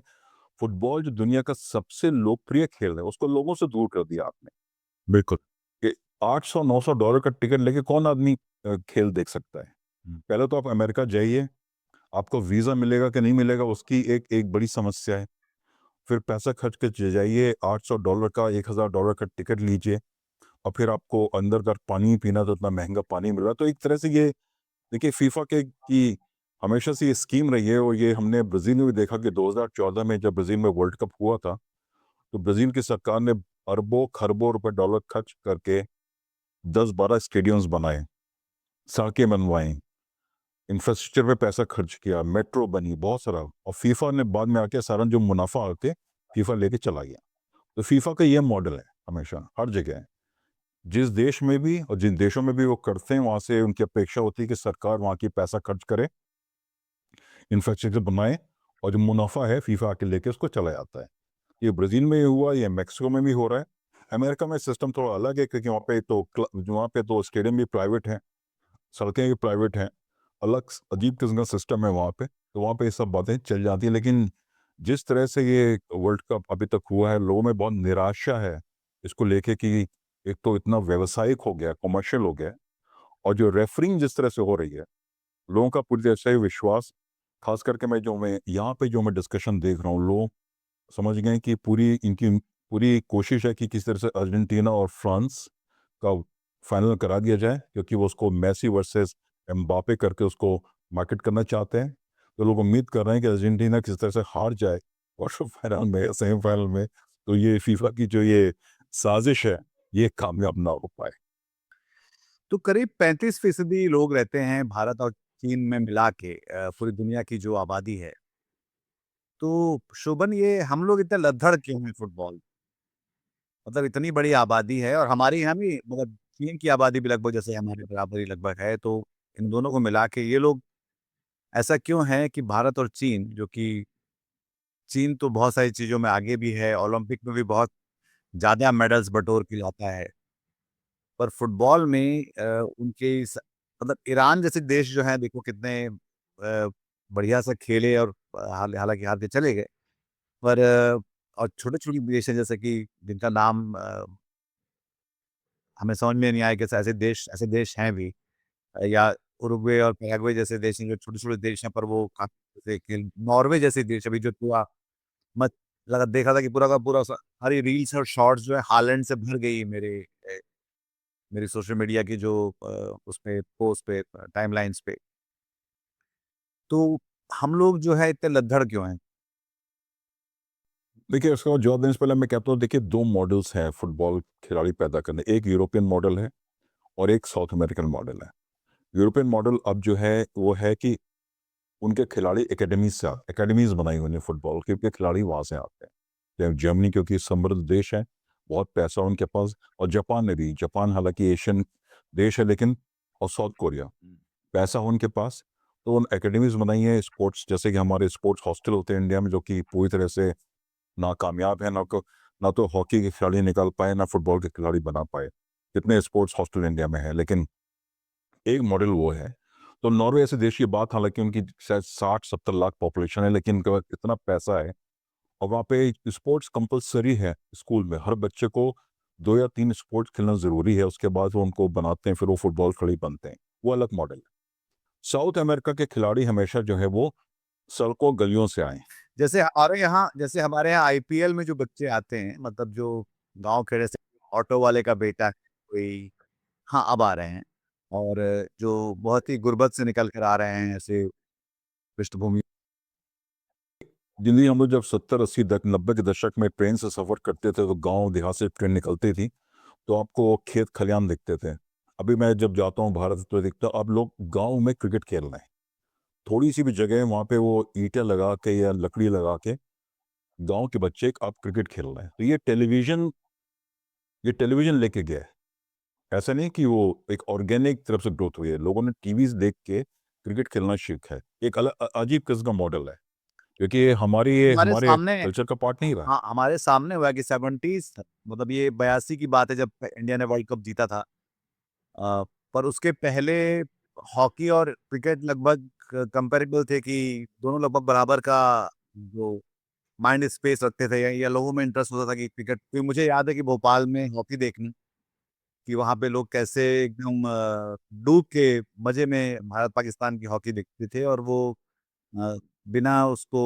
फुटबॉल जो दुनिया का सबसे लोकप्रिय खेल है, उसको लोगों से दूर कर दिया आपने। बिल्कुल। कि $800-900 का टिकट लेके कौन आदमी खेल देख सकता है? हुँ। पहले तो आप अमेरिका जाइए, आपको वीज़ा मिलेगा कि नहीं मिलेगा उसकी एक एक बड़ी समस्या है। फिर पैसा खर्च के जाइए, $800 का $1000 का टिकट लीजिए, और फिर आपको अंदर अगर पानी पीना तो इतना महँगा पानी मिल रहा है। तो एक तरह से ये देखिए फीफा के कि हमेशा से ये स्कीम रही है और ये हमने ब्राज़ील में भी देखा कि 2014 में जब ब्राज़ील में वर्ल्ड कप हुआ था, तो ब्राज़ील की सरकार ने अरबों, खरबों रुपए डॉलर खर्च करके 10-12 स्टेडियम्स बनाए, सड़कें बनवाई, इंफ्रास्ट्रक्चर पे पैसा खर्च किया, मेट्रो बनी, बहुत सारा। और फीफा ने बाद में आके सारा जो मुनाफा आके फीफा लेके चला गया। तो फीफा का ये मॉडल है हमेशा, हर जगह है। जिस देश में भी और जिन देशों में भी वो करते हैं, वहाँ से उनकी अपेक्षा होती है कि सरकार वहाँ की पैसा खर्च करे, इंफ्रास्ट्रक्चर बनाए, और जो मुनाफा है फीफा आके लेके उसको चला जाता है। ये ब्राज़ील में हुआ, ये मैक्सिको में भी हो रहा है। अमेरिका में सिस्टम थोड़ा अलग है, क्योंकि वहाँ पे तो स्टेडियम भी प्राइवेट हैं, सड़कें भी प्राइवेट हैं, अलग अजीब किस्म का सिस्टम है वहाँ पे, तो वहाँ पे ये सब बातें चल जाती हैं। लेकिन जिस तरह से ये वर्ल्ड कप अभी तक हुआ है, लोगों में बहुत निराशा है इसको लेके कि एक तो इतना व्यावसायिक हो गया, कमर्शियल हो गया, और जो रेफरिंग जिस तरह से हो रही है, लोगों का पूरी तरह से विश्वास, खास करके मैं यहाँ पे जो मैं डिस्कशन देख रहा हूँ, लोग समझ गए कि इनकी पूरी कोशिश है कि किस तरह से अर्जेंटीना और फ्रांस का फाइनल करा दिया जाए, क्योंकि वो उसको मेसी वर्सेस एम्बापे करके उसको मार्केट करना चाहते हैं। तो लोग उम्मीद कर रहे हैं कि अर्जेंटीना किस तरह से हार जाए क्वार्टर फाइनल में या सेमीफाइनल में, तो ये फीफा की जो ये साजिश है ये कामयाब ना हो पाए। तो करीब 35% लोग रहते हैं भारत और चीन में मिला के पूरी दुनिया की जो आबादी है। तो शोभन, ये हम लोग इतने लद्दड़ क्यों हैं फुटबॉल? मतलब इतनी बड़ी आबादी है और हमारे यहाँ भी मतलब चीन की आबादी भी लगभग जैसे हमारे बराबर ही लगभग है, तो इन दोनों को मिला के ये लोग ऐसा क्यों है कि भारत और चीन, जो कि चीन तो बहुत सारी चीज़ों में आगे भी है, ओलंपिक में भी बहुत ज़्यादा मेडल्स बटोर के लाता है। पर फुटबॉल में उनके स मतलब ईरान जैसे देश जो हैं देखो कितने बढ़िया से खेले और हालाँकि हार के चले गए। पर और छोटे-छोटे देश हैं जैसे कि जिनका नाम हमें समझ में नहीं आया कि ऐसे देश हैं भी, या उरुग्वे और पैराग्वे जैसे देश हैं जो छोटे-छोटे देश हैं, पर वो काफ़ी जैसे कि नॉर्वे जैसे देश अभी जो पूरा मत लगा देखा था कि पूरा का पूरा सारी रील्स और शॉर्ट्स जो है हालैंड से भर गई मेरी सोशल मीडिया की जो उसपे पोस्ट पे टाइमलाइन्स पे। तो हम लोग जो है इतने लद्दड़ क्यों हैं? देखिए, इसका जवाब देने से पहले मैं कहता हूँ, देखिए 2 मॉडल्स हैं फुटबॉल खिलाड़ी पैदा करने, एक यूरोपियन मॉडल है और एक साउथ अमेरिकन मॉडल है। यूरोपियन मॉडल अब जो है वो है कि उनके खिलाड़ी एकेडमीज़ बनाई हुई हैं फुटबॉल की, उनके खिलाड़ी वहाँ से आते हैं। जैसे जर्मनी, क्योंकि समृद्ध देश है, बहुत पैसा उनके पास, और जापान में भी, जापान हालाँकि एशियन देश है लेकिन, और साउथ कोरिया, पैसा हो उनके पास, तो उन एकेडमीज़ बनाई हैं स्पोर्ट्स, जैसे कि हमारे स्पोर्ट्स हॉस्टल होते हैं इंडिया में, जो कि पूरी तरह से नाकामयाब है, ना तो हॉकी के खिलाड़ी निकाल पाए, ना फुटबॉल के खिलाड़ी बना पाए। कितने स्पोर्ट्स हॉस्टल इंडिया में हैं, लेकिन एक मॉडल वो है। तो नॉर्वे ऐसे देश की बात, हालाँकि उनकी शायद 60-70 लाख पॉपुलेशन है, लेकिन उनके पास इतना पैसा है, और वहाँ पे स्पोर्ट्स कंपल्सरी है स्कूल में। हर बच्चे को 2 या 3 स्पोर्ट्स खेलना ज़रूरी है, उसके बाद वो उनको बनाते हैं, फिर वो फुटबॉल खिलाड़ी बनते हैं। वो अलग मॉडल है। साउथ अमेरिका के खिलाड़ी हमेशा जो है वो सड़कों, गलियों से आए हैं। जैसे और यहाँ जैसे हमारे यहाँ आईपीएल में जो बच्चे आते हैं, मतलब जो गाँव खेड़े से ऑटो वाले का बेटा है कोई, हाँ, अब आ रहे हैं। और जो बहुत ही गुर्बत से निकल कर आ रहे हैं ऐसे पृष्ठभूमि। दिल्ली हम लोग जब 70-80 90 के दशक में ट्रेन से सफ़र करते थे, तो गाँव देहात से ट्रेन निकलती थी, तो आपको खेत खलियान दिखते थे। अभी मैं जब जाता हूँ भारत, तो दिखता अब लोग गाँव में क्रिकेट खेल रहे हैं। थोड़ी-सी भी जगह है वहाँ पे, वो ईंटें लगा के या लकड़ी लगा के गाँव के बच्चे अब क्रिकेट खेल रहे हैं। तो ये टेलीविज़न लेके गया है। ऐसा नहीं कि वो एक ऑर्गेनिक तरफ से ग्रोथ हुई है। लोगों ने टीवीज़ देख के क्रिकेट खेलना सीखा है। एक अजीब किस्म का मॉडल है, क्योंकि ये हमारे हमारे सामने कल्चर का पार्ट नहीं रहा। हाँ, हमारे सामने हुआ कि 70s, मतलब ये 82 की बात है जब इंडिया ने वर्ल्ड कप जीता था। पर उसके पहले हॉकी और क्रिकेट लगभग कंपैरेबल थे कि दोनों लगभग बराबर का जो माइंड स्पेस रखते थे, या लोगों में इंटरेस्ट होता था कि क्रिकेट, क्योंकि मुझे याद है कि भोपाल में हॉकी देखने कि वहाँ पे लोग कैसे एकदम डूब के मज़े में भारत-पाकिस्तान की हॉकी देखते थे, और वो अ, बिना उसको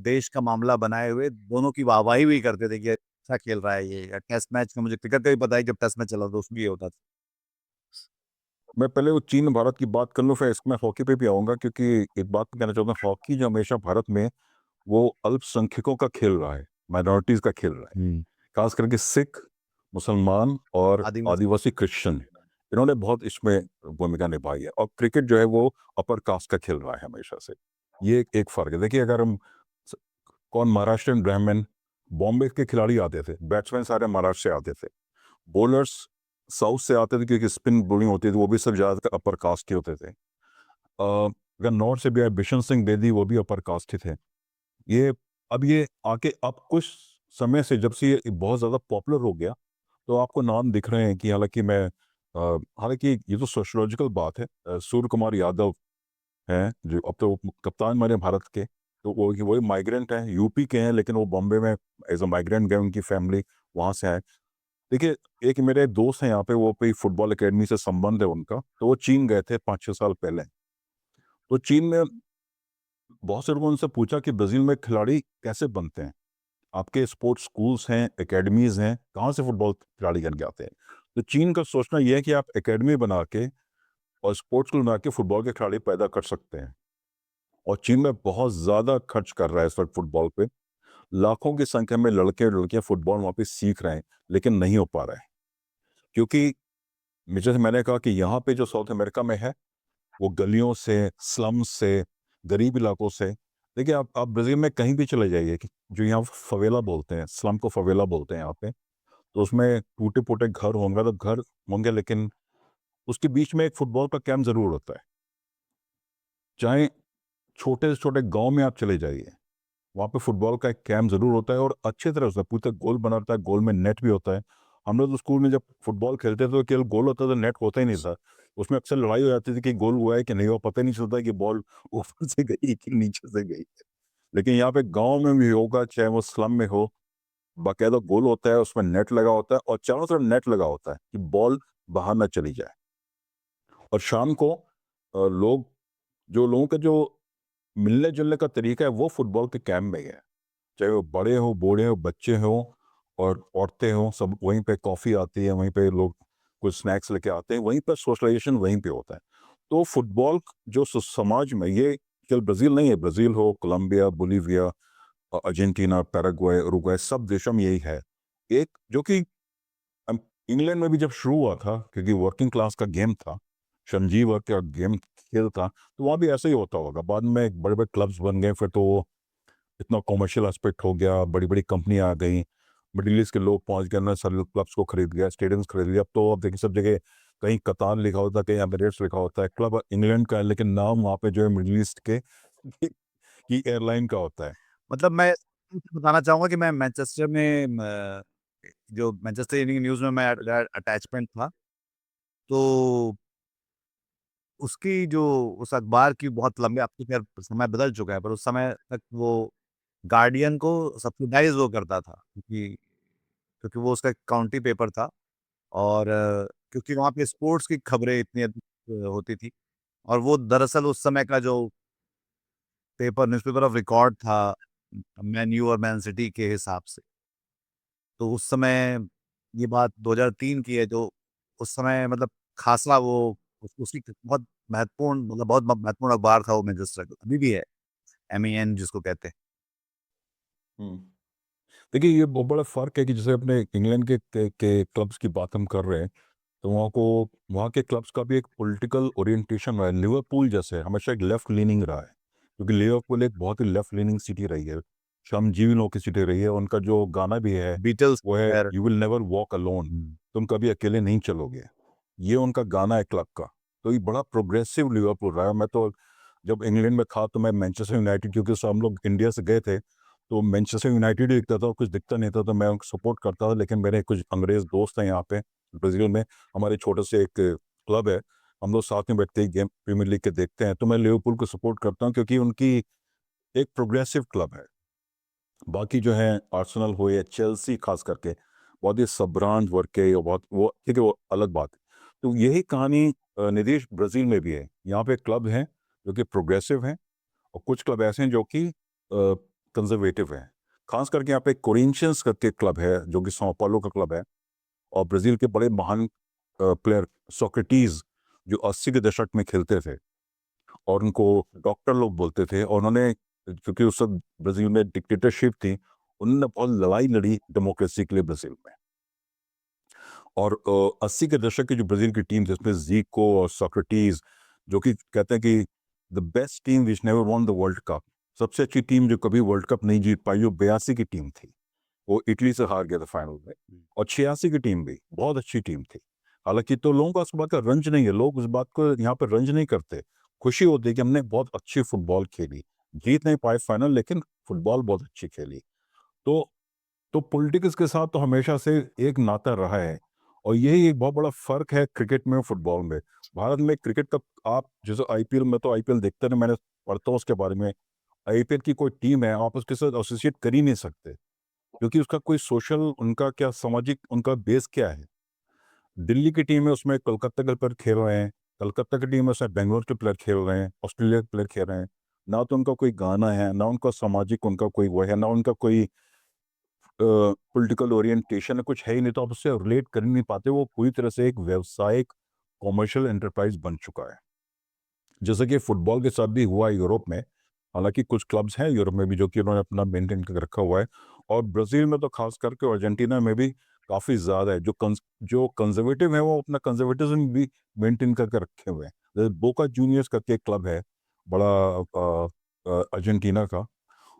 देश का मामला बनाए हुए दोनों की वाहवाही भी करते थे कि अच्छा खेल रहा है ये। या टेस्ट मैच का मुझे क्रिकेट का भी पता है, जब टेस्ट मैच चला था तो उसमें ये होता था। मैं पहले वो चीन भारत की बात कर लूँ, फिर इसमें हॉकी पे भी आऊँगा, क्योंकि एक बात कहना चाहता हूँ, हॉकी जो हमेशा भारत में वो अल्पसंख्यकों का खेल रहा है, माइनॉरिटीज़ का खेल रहा है। खास करके सिख, मुसलमान और आदिवासी। आदिवासी क्रिश्चियन, इन्होंने बहुत इसमें भूमिका निभाई है। और क्रिकेट जो है वो अपर कास्ट का खेल रहा है हमेशा से। ये एक फ़र्क है। देखिए, अगर हम स कौन महाराष्ट्रियन ब्राह्मण, बॉम्बे के खिलाड़ी आते थे, बैट्समैन सारे महाराष्ट्र से आते थे। बॉलर्स साउथ से आते थे, क्योंकि स्पिन बॉलिंग होती थी, वो भी सब ज़्यादातर अपर कास्ट के होते थे। अगर नॉर्थ से भी आए, बिशन सिंह बेदी, वो भी अपर कास्ट के थे। ये अब ये आके अब कुछ समय से जब से ये बहुत ज़्यादा पॉपुलर हो गया, तो आपको नाम दिख रहे हैं कि हालाँकि ये तो सोशियोलॉजिकल बात है। सूर्य कुमार यादव हैं, जो अब तो कप्तान बने भारत के, तो वही माइग्रेंट हैं, यूपी के हैं, लेकिन वो बॉम्बे में एज़ अ माइग्रेंट गए, उनकी फैमिली वहाँ से आए। देखिए, एक मेरे दोस्त हैं यहाँ पे, वो कोई फुटबॉल अकेडमी से संबंध है उनका, तो वो चीन गए थे 5-6 साल पहले। तो चीन में बहुत से लोगों ने उनसे पूछा कि ब्राज़ील में खिलाड़ी कैसे बनते हैं? आपके स्पोर्ट्स स्कूल्स हैं, एकेडमीज़ हैं, कहाँ से फुटबॉल खिलाड़ी बन के आते हैं? तो चीन का सोचना ये है कि आप एकेडमी बना के और स्पोर्ट्स स्कूल बना के फुटबॉल के खिलाड़ी पैदा कर सकते हैं। और चीन में बहुत ज़्यादा खर्च कर रहा है इस वक़्त फुटबॉल पे। लाखों की संख्या में लड़के और लड़कियाँ फुटबॉल वहाँ पे सीख रहे हैं, लेकिन नहीं हो पा रहा है। क्योंकि जैसे मैंने कहा कि यहाँ पे जो साउथ अमेरिका में है, वो गलियों से, स्लम्स से, गरीब इलाकों से, देखिए, आप ब्राज़ील में कहीं भी चले जाइए, कि जो यहाँ फ़वेला बोलते हैं, स्लम को फ़वेला बोलते हैं यहाँ पे, तो उसमें टूटे-फूटे घर होंगे, तो घर होंगे, लेकिन उसके बीच में एक फुटबॉल का कैंप ज़रूर होता है। चाहे छोटे से छोटे गाँव में आप चले जाइए, वहाँ पे फुटबॉल का एक कैंप ज़रूर होता है, और अच्छे तरह से पूरा गोल बना रहता है, गोल में नेट भी होता है। हम लोग तो स्कूल में जब फुटबॉल खेलते थे, तो केवल गोल होता था, नेट होता ही नहीं था। उसमें अक्सर लड़ाई हो जाती थी कि गोल हुआ है कि नहीं हुआ, पता ही नहीं चलता कि बॉल ऊपर से गई कि नीचे से गई। लेकिन यहाँ पे गाँव में भी होगा, चाहे वो स्लम में हो, बाकायदा गोल होता है, उसमें नेट लगा होता है, और चारों तरफ नेट लगा होता है कि बॉल बाहर ना चली जाए। और शाम को लोगों का जो मिलने-जुलने का तरीका है, वो फुटबॉल के कैंप में ही है। चाहे वो बड़े हों, बूढ़े हों, बच्चे हों और औरतें हों, सब वहीं पे कॉफ़ी आती है, वहीं पे लोग कुछ स्नैक्स लेके आते हैं, वहीं पर सोशलाइज़ेशन वहीं पे होता है। तो फुटबॉल जो समाज में, ये केवल ब्राज़ील नहीं है, ब्राज़ील हो, Colombia, Bolivia, Argentina, Paraguay, Uruguay, सब देशों में यही है। एक जो कि इंग्लैंड में भी जब शुरू हुआ था, क्योंकि वर्किंग क्लास का गेम था, श्रमजीवी वर्ग का गेम खेल था, तो वहाँ भी ऐसा ही होता होगा। बाद में बड़े-बड़े क्लब्स बन गए, फिर तो इतना कॉमर्शियल एस्पेक्ट हो गया, बड़ी-बड़ी कंपनियाँ आ गई, मिडल ईस्ट के लोग पहुँच गए, उन्होंने सारे क्लब्स को खरीद लिया, स्टेडियम्स खरीद लिया। अब तो आप देखिए, सब जगह कहीं कतार लिखा होता है, कहीं एमिरेट्स लिखा होता है। क्लब इंग्लैंड का है, लेकिन नाम वहाँ पे जो है मिडल ईस्ट के की एयरलाइन का होता है। मतलब मैं बताना चाहूँगा कि मैं मैनचेस्टर में जो मैनचेस्टर इवनिंग न्यूज़ में मैं अटैचमेंट था, तो उसकी जो उस अखबार की बहुत लंबे, अब तो खैर समय बदल चुका है, पर उस समय तक वो गार्डियन को सब्सिडाइज़ वो करता था, क्योंकि वो उसका काउंटी पेपर था, और क्योंकि वहाँ पे स्पोर्ट्स की खबरें इतनी अधिक होती थी, और वो दरअसल उस समय का जो न्यूज़पेपर ऑफ रिकॉर्ड था, मैन यू और मैन सिटी के हिसाब से। तो उस समय, ये बात 2003 की है, जो उस समय मतलब खासा वो उसकी बहुत महत्वपूर्ण, मतलब बहुत महत्वपूर्ण अखबार था वो मैनचेस्टर का, अभी भी है, MEN जिसको कहते हैं। हुँ। देखिए, ये बहुत बड़ा फ़र्क है कि जैसे अपने इंग्लैंड के क्लब्स की बात हम कर रहे हैं, तो वहाँ के क्लब्स का भी एक पॉलिटिकल ओरिएंटेशन रहा है। लिवरपूल जैसे हमेशा एक लेफ्ट लीनिंग रहा है, क्योंकि लिवरपूल एक बहुत ही लेफ्ट लीनिंग सिटी रही है, श्रमजीवी लोगों की सिटी रही है। उनका जो गाना भी है, बीटल्स वो है खैर। You will never walk alone, हुँ। तुम कभी अकेले नहीं चलोगे। ये उनका गाना है क्लब का। तो ये बड़ा प्रोग्रेसिव लिवरपूल रहा है। मैं तो जब इंग्लैंड में था, तो मैं मैनचेस्टर यूनाइटेड, क्योंकि सब हम लोग इंडिया से गए थे, तो मैनचेस्टर यूनाइटेड ही दिखता था, कुछ दिखता नहीं था, तो मैं उनको सपोर्ट करता था। लेकिन मेरे कुछ अंग्रेज़ दोस्त हैं यहाँ पे ब्राज़ील में, हमारे छोटे से एक क्लब है, हम लोग साथ में बैठते ही गेम प्रीमियर लीग के देखते हैं, तो मैं लिवरपूल को सपोर्ट करता हूँ, क्योंकि उनकी एक प्रोग्रेसिव क्लब है। बाकी जो है आर्सेनल हो या चेल्सी, खास करके बहुत ही सबरांज वर्ग के, और बहुत वो ठीक है, वो अलग बात है। तो यही कहानी नीतीश ब्राज़ील में भी है। यहाँ पे क्लब हैं जो कि प्रोग्रेसिव हैं, और कुछ क्लब ऐसे हैं जो कि कंजर्वेटिव हैं। खास करके यहाँ पे कोरिंथियंस करके क्लब है, जो कि sao paulo का क्लब है, और ब्राज़ील के बड़े महान प्लेयर सोक्रेटिस, जो 80 के दशक में खेलते थे और उनको डॉक्टर लोग बोलते थे, और उन्होंने, क्योंकि उस वक्त ब्राजील में डिक्टेटरशिप थी, उन्होंने बहुत लड़ाई लड़ी डेमोक्रेसी के लिए ब्राजील में। और 80 के दशक की जो ब्राजील की टीम जिसमें जीको और सोक्रेटिस, जो कि कहते हैं कि the best team which never won the world cup, सबसे अच्छी टीम जो कभी वर्ल्ड कप नहीं जीत पाई, जो 82 की टीम थी, वो इटली से हार गया था फाइनल में। और 86 की टीम भी बहुत अच्छी टीम थी। हालांकि तो लोगों को उस बात का रंज नहीं है, लोग उस बात को यहाँ पर रंज नहीं करते, खुशी होती है कि हमने बहुत अच्छी फुटबॉल खेली, जीत नहीं पाए फाइनल लेकिन फुटबॉल बहुत अच्छी खेली। तो पॉलिटिक्स के साथ तो हमेशा से एक नाता रहा है, और यही एक बहुत बड़ा फर्क है क्रिकेट में और फुटबॉल में। भारत में क्रिकेट का, आप जैसे आईपीएल में, तो आईपीएल देखते नहीं, मैंने पढ़ता हूँ उसके बारे में। आईपीएल की कोई टीम है, आप उसके साथ एसोसिएट कर ही नहीं सकते, क्योंकि उसका कोई सोशल, उनका क्या सामाजिक, उनका बेस क्या है। दिल्ली की टीम है, उसमें कोलकाता के प्लेयर खेल रहे हैं, कलकत्ता की टीम है उसमें बेंगलोर के प्लेयर खेल रहे हैं, ऑस्ट्रेलिया के प्लेयर खेल रहे हैं। ना तो उनका कोई गाना है, ना उनका सामाजिक उनका कोई वो है, ना उनका कोई पॉलिटिकल ओरिएंटेशन है, कुछ है ही नहीं, तो आप उससे रिलेट कर ही नहीं पाते। वो पूरी तरह से एक व्यावसायिक कॉमर्शियल एंटरप्राइज बन चुका है, जैसे कि फुटबॉल के साथ भी हुआ है यूरोप में। हालांकि कुछ क्लब्स हैं यूरोप में भी जो कि उन्होंने अपना मेंटेन कर रखा हुआ है, और ब्राज़ील में तो खास करके अर्जेंटीना में भी काफ़ी ज़्यादा है। जो कंजर्वेटिव है वो अपना कंजर्वेटिज्म भी मेंटेन करके रखे हुए हैं। जैसे बोका जूनियर्स करके एक क्लब है बड़ा, अर्जेंटीना का,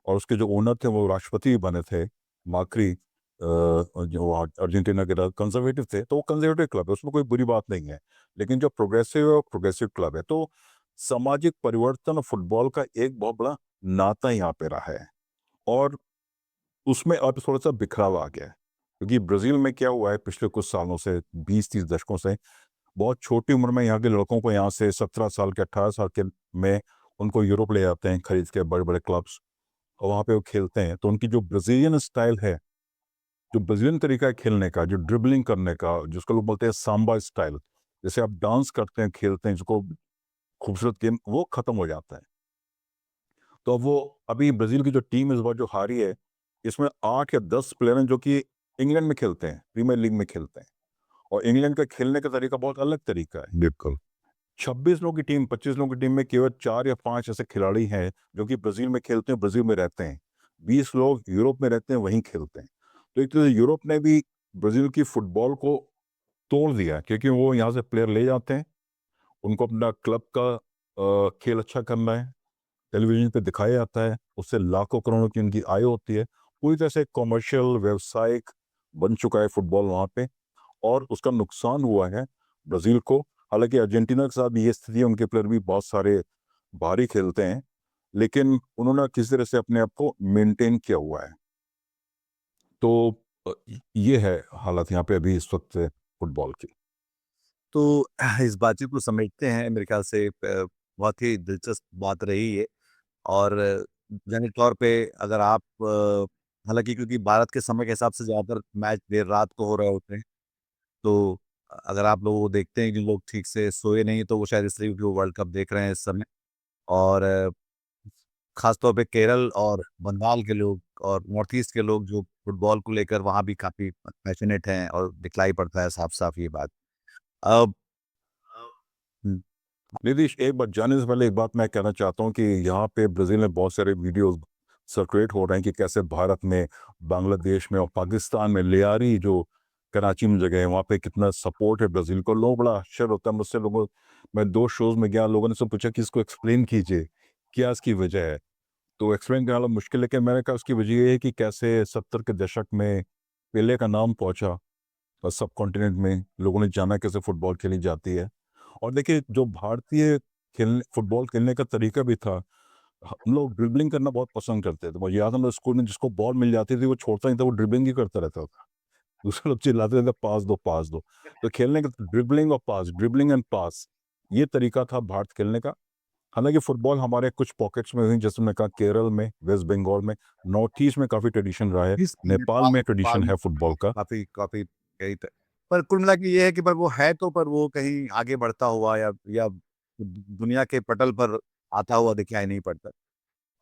और उसके जो ओनर थे वो राष्ट्रपति भी बने थे, माक्री, जो अर्जेंटीना के कंजर्वेटिव थे, तो वो कंजर्वेटिव क्लब है, उसमें कोई बुरी बात नहीं है। लेकिन जो प्रोग्रेसिव है वो प्रोग्रेसिव क्लब है। तो सामाजिक परिवर्तन और फुटबॉल का एक बहुत बड़ा नाता यहाँ पे रहा है, और उसमें अब थोड़ा सा बिखराव आ गया है। क्योंकि ब्राजील में क्या हुआ है पिछले कुछ सालों से, 20-30 दशकों से, बहुत छोटी उम्र में यहाँ के लड़कों को, यहाँ से 17 साल के 18 साल के में उनको यूरोप ले जाते हैं खरीद के, बड़े बड़े क्लब्स, और वहाँ पे वो खेलते हैं। तो उनकी जो ब्राजीलियन स्टाइल है, जो ब्राजीलियन तरीका है खेलने का, जो ड्रिबलिंग करने का, जिसको लोग बोलते हैं सांबा स्टाइल, जैसे आप डांस करते हैं, खेलते हैं, जिसको खूबसूरत गेम, वो खत्म हो जाता है। तो अब वो, अभी ब्राजील की जो टीम इस बार जो हारी है, इसमें 8 या 10 प्लेयर हैं जो कि इंग्लैंड में खेलते हैं, प्रीमियर लीग में खेलते हैं, और इंग्लैंड का खेलने का तरीका बहुत अलग तरीका है। बिल्कुल। 26 लोगों की टीम, 25 लोगों की टीम में केवल 4 या 5 ऐसे खिलाड़ी हैं जो कि ब्राजील में खेलते हैं, ब्राजील में रहते हैं। 20 लोग यूरोप में रहते हैं, वहीं खेलते हैं। तो एक तरह से यूरोप ने भी ब्राजील की फुटबॉल को तोड़ दिया, क्योंकि वो यहाँ से प्लेयर ले जाते हैं, उनको अपना क्लब का खेल अच्छा करना है, टेलीविजन पे दिखाया जाता है, उससे लाखों करोड़ों की उनकी आय होती है। पूरी तरह से कमर्शियल व्यवसायिक बन चुका है फुटबॉल वहाँ पे, और उसका नुकसान हुआ है ब्राज़ील को। हालांकि अर्जेंटीना के साथ भी ये स्थिति है, उनके प्लेयर भी बहुत सारे बाहरी खेलते हैं, लेकिन उन्होंने किसी तरह से अपने आप को मेंटेन किया हुआ है। तो ये है हालत यहाँ पे अभी इस वक्त फुटबॉल की। तो इस बातचीत को समेटते हैं, मेरे ख्याल से बहुत ही दिलचस्प बात रही है। और जानिक तौर पे अगर आप हालांकि क्योंकि भारत के समय के हिसाब से ज़्यादातर मैच देर रात को हो रहे होते हैं, तो अगर आप लोग वो देखते हैं कि लोग ठीक से सोए नहीं, तो वो शायद इसलिए क्योंकि वो वर्ल्ड कप देख रहे हैं इस समय। और खास तौर पे केरल और बंगाल के लोग और नॉर्थ ईस्ट के लोग जो फुटबॉल को लेकर वहाँ भी काफ़ी पैशनेट हैं, और दिखलाई पड़ता है साफ-साफ ये बात। अब हुँ, नीतीश, एक बात जाने से पहले एक बात मैं कहना चाहता हूँ कि यहाँ पे ब्राज़ील में बहुत सारे वीडियोस सर्कुलेट हो रहे हैं कि कैसे भारत में, बांग्लादेश में और पाकिस्तान में, लियारी जो कराची में जगह है, वहाँ पे कितना सपोर्ट है ब्राज़ील को। लोग, बड़ा आश्चर्य होता है मुझसे, लोगों, मैं 2 शोज़ में गया, लोगों ने सब पूछा कि इसको एक्सप्लेन कीजिए, क्या इसकी वजह है? तो एक्सप्लेन करना मुश्किल है, कि मैंने कहा उसकी वजह ये है कि कैसे 70 के दशक में पेले का नाम पहुँचा, और सब कॉन्टिनेंट में लोगों ने जाना कैसे फुटबॉल खेली जाती है। और देखिए, जो भारतीय खेलने फुटबॉल खेलने का तरीका भी था, हम लोग ड्रिबलिंग करना बहुत पसंद करते थे। मुझे याद है, हम लोग स्कूल में जिसको बॉल मिल जाती थी वो छोड़ता नहीं था, वो ड्रिबलिंग ही करता रहता था। दूसरे लोग चिल्लाते रहते, पास दो, पास दो। तो खेलने का ड्रिबलिंग और पास, ड्रिबलिंग एंड पास, ये तरीका था भारत खेलने का। हालांकि फुटबॉल हमारे कुछ पॉकेट्स में हुई, जैसे मैंने कहा केरल में, वेस्ट बंगाल में, नॉर्थ ईस्ट में काफ़ी ट्रेडिशन रहा है, इस नेपाल नेपाल में ट्रेडिशन नेपाल है फुटबॉल का। काफ़ी काफ़ी कई त पर कुल मिला के ये है कि पर वो है तो, पर वो कहीं आगे बढ़ता हुआ या दुनिया के पटल पर आता हुआ दिखाई नहीं पड़ता।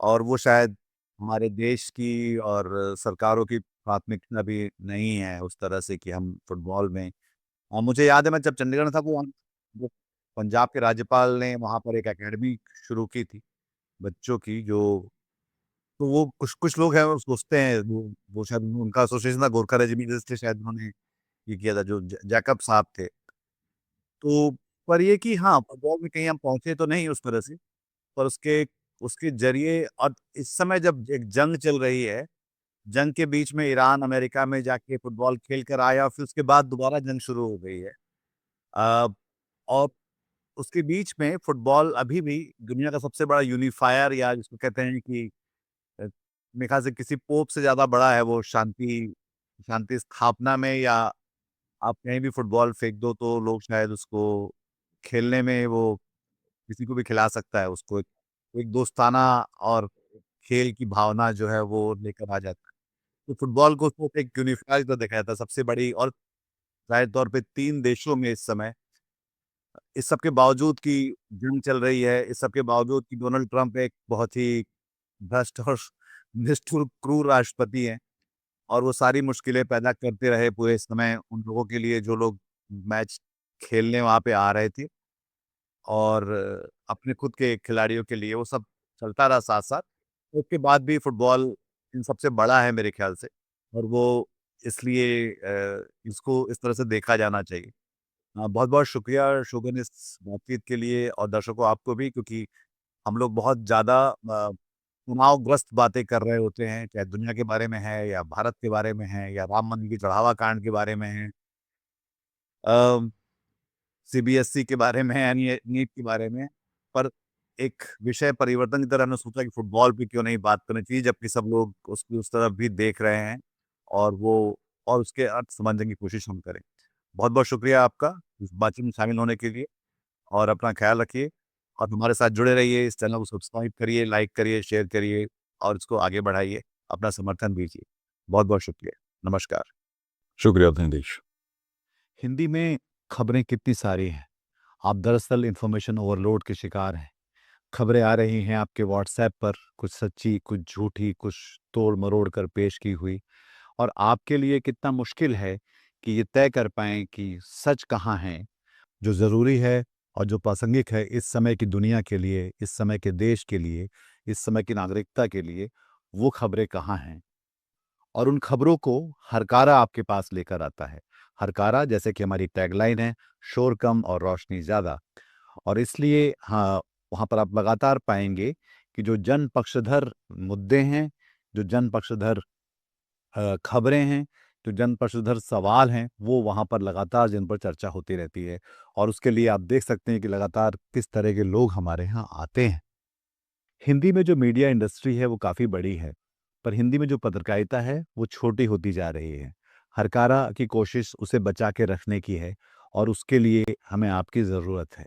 और वो शायद हमारे देश की और सरकारों की प्राथमिकता भी नहीं है उस तरह से कि हम फुटबॉल में। मुझे याद है मैं जब चंडीगढ़ में था, वो पंजाब के राज्यपाल ने वहाँ पर एक अकेडमी शुरू की थी बच्चों की, जो तो वो कुछ कुछ लोग हैं वो सोचते हैं वो शायद उनका एसोसिएशन था गोरखा रेजिमेंट से शायद उन्होंने ये किया था, जो जैकब साहब थे। तो पर ये कि हाँ, फुटबॉल में कहीं हम पहुँचे तो नहीं उस तरह से, पर उसके उसके ज़रिए और इस समय जब एक जंग चल रही है, जंग के बीच में ईरान, अमेरिका में जाके फुटबॉल खेल कर आया और फिर उसके बाद दोबारा जंग शुरू हो गई है। अ, और उसके बीच में फुटबॉल अभी भी दुनिया का सबसे बड़ा यूनिफायर या जिसको कहते हैं कि मेरे ख़्याल से किसी पोप से ज़्यादा बड़ा है वो शांति शांति स्थापना में, या आप कहीं भी फुटबॉल फेंक दो तो लोग शायद उसको खेलने में वो किसी को भी खिला सकता है उसको। एक एक दोस्ताना और खेल की भावना जो है वो लेकर आ जाता है। तो फुटबॉल को तो एक यूनिफाइड तो देखा जाता है सबसे बड़ी, और ज़ाहिर तौर पे 3 देशों में इस समय इस सब के बावजूद कि जंग चल रही है, इस सब के बावजूद कि डोनाल्ड ट्रंप एक बहुत ही भ्रष्ट और निष्ठुर, क्रूर राष्ट्रपति हैं और वो सारी मुश्किलें पैदा करते रहे पूरे समय उन लोगों के लिए जो लोग मैच खेलने वहाँ पे आ रहे थे, और अपने खुद के खिलाड़ियों के लिए वो सब चलता रहा साथ-साथ। उसके बाद भी फुटबॉल इन सबसे बड़ा है मेरे ख़्याल से, और वो इसलिए इसको इस तरह से देखा जाना चाहिए। बहुत-बहुत शुक्रिया शोभन इस बातचीत के लिए, और दर्शकों आपको भी, क्योंकि हम लोग बहुत ज़्यादा तनावग्रस्त बातें कर रहे होते हैं, चाहे दुनिया के बारे में है या भारत के बारे में है या राम मंदिर की चढ़ावा कांड के बारे में है। अ, सीबीएसई के बारे में है, नीट के बारे में। पर एक विषय परिवर्तन की तरह हमने सोचा कि फुटबॉल पे क्यों नहीं बात करनी चाहिए, जबकि सब लोग उसकी उस तरफ भी देख रहे हैं और वो और उसके अर्थ समझने की कोशिश हम करें। बहुत-बहुत शुक्रिया आपका इस बातचीत में शामिल होने के लिए, और अपना ख़्याल रखिए और हमारे साथ जुड़े रहिए। इस चैनल को सब्सक्राइब करिए, लाइक करिए, शेयर करिए और इसको आगे बढ़ाइए। अपना समर्थन दीजिए। बहुत-बहुत शुक्रिया। नमस्कार। शुक्रिया धनेश। हिंदी में खबरें कितनी सारी हैं। आप दरअसल इन्फॉर्मेशन ओवरलोड के शिकार हैं। खबरें आ रही हैं आपके व्हाट्सएप पर, कुछ सच्ची, कुछ झूठी, कुछ तोड़-मरोड़ कर पेश की हुई, और आपके लिए कितना मुश्किल है कि ये तय कर पाएँ कि सच कहाँ है, जो ज़रूरी है और जो प्रासंगिक है इस समय की दुनिया के लिए, इस समय के देश के लिए, इस समय की नागरिकता के लिए, वो खबरें कहाँ हैं। और उन खबरों को हरकारा आपके पास लेकर आता है। हरकारा, जैसे कि हमारी टैगलाइन है, शोर कम और रोशनी ज़्यादा। और इसलिए हाँ, वहाँ पर आप लगातार पाएँगे कि जो जन पक्षधर मुद्दे हैं, जो जन पक्षधर खबरें हैं, जो जन पक्षधर सवाल हैं, वो वहाँ पर लगातार जिन पर चर्चा होती रहती है। और उसके लिए आप देख सकते हैं कि लगातार किस तरह के लोग हमारे यहाँ आते हैं। हिंदी में जो मीडिया इंडस्ट्री है वो काफ़ी बड़ी है, पर हिंदी में जो पत्रकारिता है वो छोटी होती जा रही है। हरकारा की कोशिश उसे बचा के रखने की है, और उसके लिए हमें आपकी ज़रूरत है।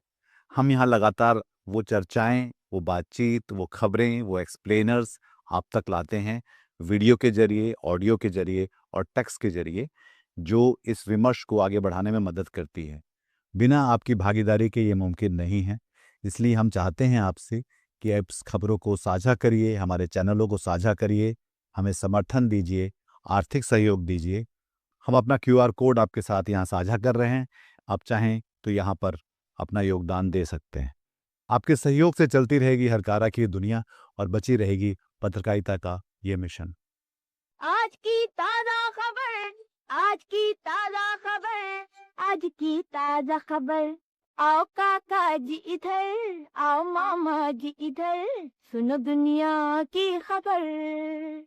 हम यहाँ लगातार वो चर्चाएँ, वो बातचीत, वो खबरें, वो एक्सप्लेनर्स आप तक लाते हैं, वीडियो के ज़रिए, ऑडियो के ज़रिए और टेक्स्ट के ज़रिए, जो इस विमर्श को आगे बढ़ाने में मदद करती है। बिना आपकी भागीदारी के ये मुमकिन नहीं है। इसलिए हम चाहते हैं आपसे कि आप इस खबरों को साझा करिए, हमारे चैनलों को साझा करिए, हमें समर्थन दीजिए, आर्थिक सहयोग दीजिए। हम अपना क्यूआर कोड आपके साथ यहाँ साझा कर रहे हैं। आप चाहें तो यहाँ पर अपना योगदान दे सकते हैं। आपके सहयोग से चलती रहेगी हरकारा की दुनिया, और बची रहेगी पत्रकारिता का ये मिशन। आज की ताजा खबर, आज की ताजा खबर, आज की ताजा खबर। आओ काका जी इधर, आओ मामा जी इधर, सुनो दुनिया की खबर।